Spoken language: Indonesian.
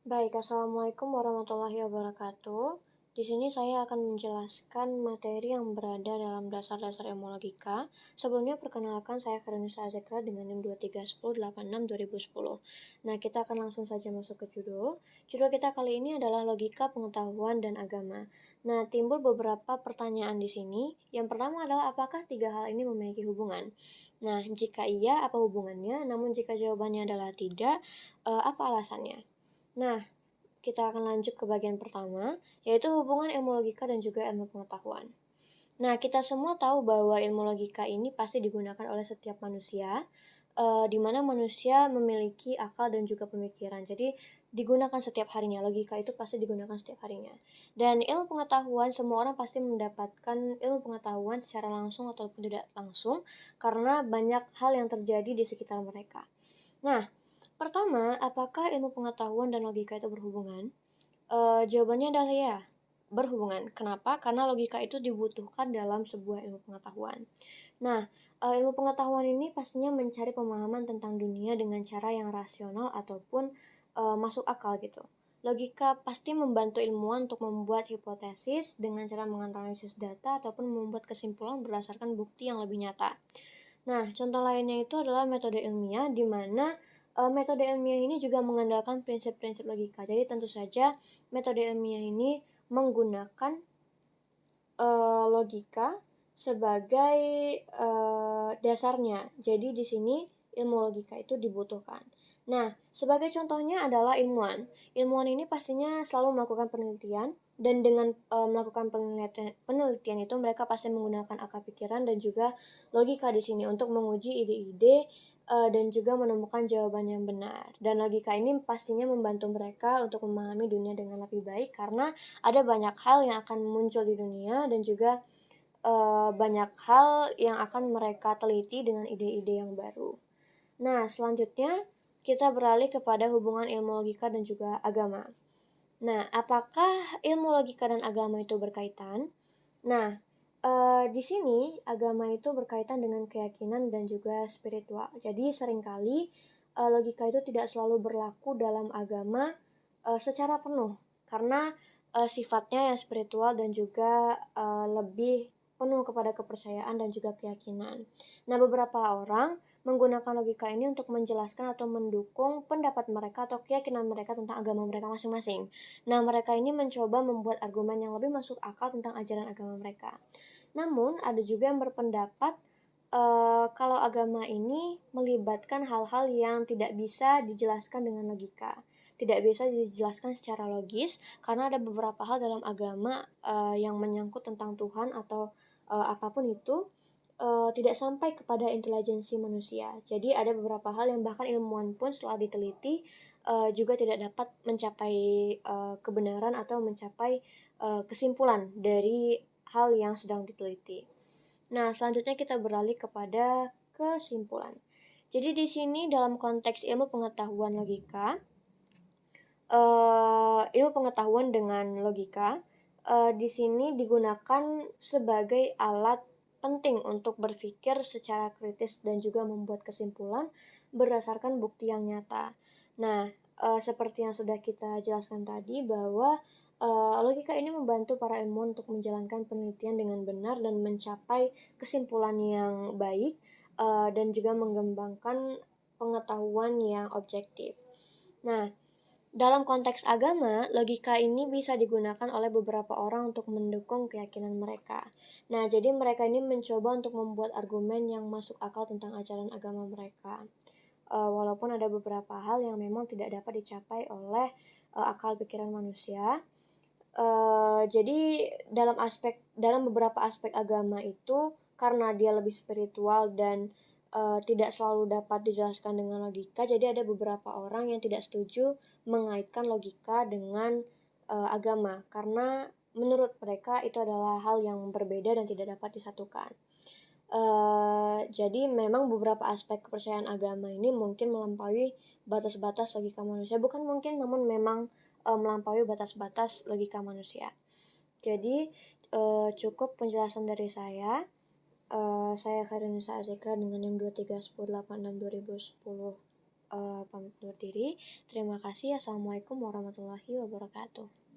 Baik, Assalamualaikum warahmatullahi wabarakatuh. Di sini saya akan menjelaskan materi yang berada dalam dasar-dasar ilmu logika. Sebelumnya perkenalkan saya Karunia Azekra dengan NIM 23186-2010. Nah, kita akan langsung saja masuk ke judul. Judul kita kali ini adalah logika, pengetahuan, dan agama. Nah, timbul beberapa pertanyaan di sini. Yang pertama adalah apakah tiga hal ini memiliki hubungan? Nah, jika iya, apa hubungannya? Namun jika jawabannya adalah tidak, apa alasannya? Nah, kita akan lanjut ke bagian pertama, yaitu hubungan ilmu logika dan juga ilmu pengetahuan. Nah, kita semua tahu bahwa ilmu logika ini pasti digunakan oleh setiap manusia, di mana manusia memiliki akal dan juga pemikiran. Jadi, digunakan setiap harinya. Logika itu pasti digunakan setiap harinya. Dan ilmu pengetahuan, semua orang pasti mendapatkan ilmu pengetahuan secara langsung ataupun tidak langsung, karena banyak hal yang terjadi di sekitar mereka. Nah, pertama, apakah ilmu pengetahuan dan logika itu berhubungan? Jawabannya adalah ya, berhubungan. Kenapa? Karena logika itu dibutuhkan dalam sebuah ilmu pengetahuan. Nah, ilmu pengetahuan ini pastinya mencari pemahaman tentang dunia dengan cara yang rasional ataupun masuk akal gitu. Logika pasti membantu ilmuwan untuk membuat hipotesis dengan cara menganalisis data ataupun membuat kesimpulan berdasarkan bukti yang lebih nyata. Nah, contoh lainnya itu adalah metode ilmiah, di mana metode ilmiah ini juga mengandalkan prinsip-prinsip logika. Jadi tentu saja metode ilmiah ini menggunakan logika sebagai dasarnya. Jadi di sini ilmu logika itu dibutuhkan. Nah, sebagai contohnya adalah ilmuwan. Ilmuwan ini pastinya selalu melakukan penelitian dan dengan melakukan penelitian itu mereka pasti menggunakan akal pikiran dan juga logika di sini untuk menguji ide-ide dan juga menemukan jawaban yang benar. Dan logika ini pastinya membantu mereka untuk memahami dunia dengan lebih baik karena ada banyak hal yang akan muncul di dunia dan juga banyak hal yang akan mereka teliti dengan ide-ide yang baru. Nah, selanjutnya kita beralih kepada hubungan ilmu logika dan juga agama. Nah, apakah ilmu logika dan agama itu berkaitan? Nah, di sini agama itu berkaitan dengan keyakinan dan juga spiritual. Jadi seringkali logika itu tidak selalu berlaku dalam agama secara penuh karena sifatnya yang spiritual dan juga lebih penuh kepada kepercayaan dan juga keyakinan. Nah, beberapa orang menggunakan logika ini untuk menjelaskan atau mendukung pendapat mereka atau keyakinan mereka tentang agama mereka masing-masing. Nah, mereka ini mencoba membuat argumen yang lebih masuk akal tentang ajaran agama mereka. Namun, ada juga yang berpendapat kalau agama ini melibatkan hal-hal yang tidak bisa dijelaskan dengan logika. Tidak bisa dijelaskan secara logis, karena ada beberapa hal dalam agama yang menyangkut tentang Tuhan atau apapun itu, tidak sampai kepada intelijensi manusia. Jadi ada beberapa hal yang bahkan ilmuwan pun setelah diteliti juga tidak dapat mencapai kebenaran atau mencapai kesimpulan dari hal yang sedang diteliti. Nah, selanjutnya kita beralih kepada kesimpulan. Jadi di sini dalam konteks ilmu pengetahuan logika, ilmu pengetahuan dengan logika di sini digunakan sebagai alat penting untuk berpikir secara kritis dan juga membuat kesimpulan berdasarkan bukti yang nyata. Nah, seperti yang sudah kita jelaskan tadi bahwa logika ini membantu para ilmuwan untuk menjalankan penelitian dengan benar dan mencapai kesimpulan yang baik dan juga mengembangkan pengetahuan yang objektif. Nah, dalam konteks agama, logika ini bisa digunakan oleh beberapa orang untuk mendukung keyakinan mereka. Nah, jadi mereka ini mencoba untuk membuat argumen yang masuk akal tentang ajaran agama mereka. Walaupun ada beberapa hal yang memang tidak dapat dicapai oleh akal pikiran manusia. Jadi dalam beberapa aspek agama itu karena dia lebih spiritual dan tidak selalu dapat dijelaskan dengan logika, jadi ada beberapa orang yang tidak setuju mengaitkan logika dengan agama karena menurut mereka itu adalah hal yang berbeda dan tidak dapat disatukan. Jadi memang beberapa aspek kepercayaan agama ini mungkin melampaui batas-batas logika manusia, bukan mungkin namun memang melampaui batas-batas logika manusia. Jadi cukup penjelasan dari saya. Saya Karinisa Azekra dengan NIM 231086210. pamit undur diri. Terima kasih. Assalamualaikum warahmatullahi wabarakatuh.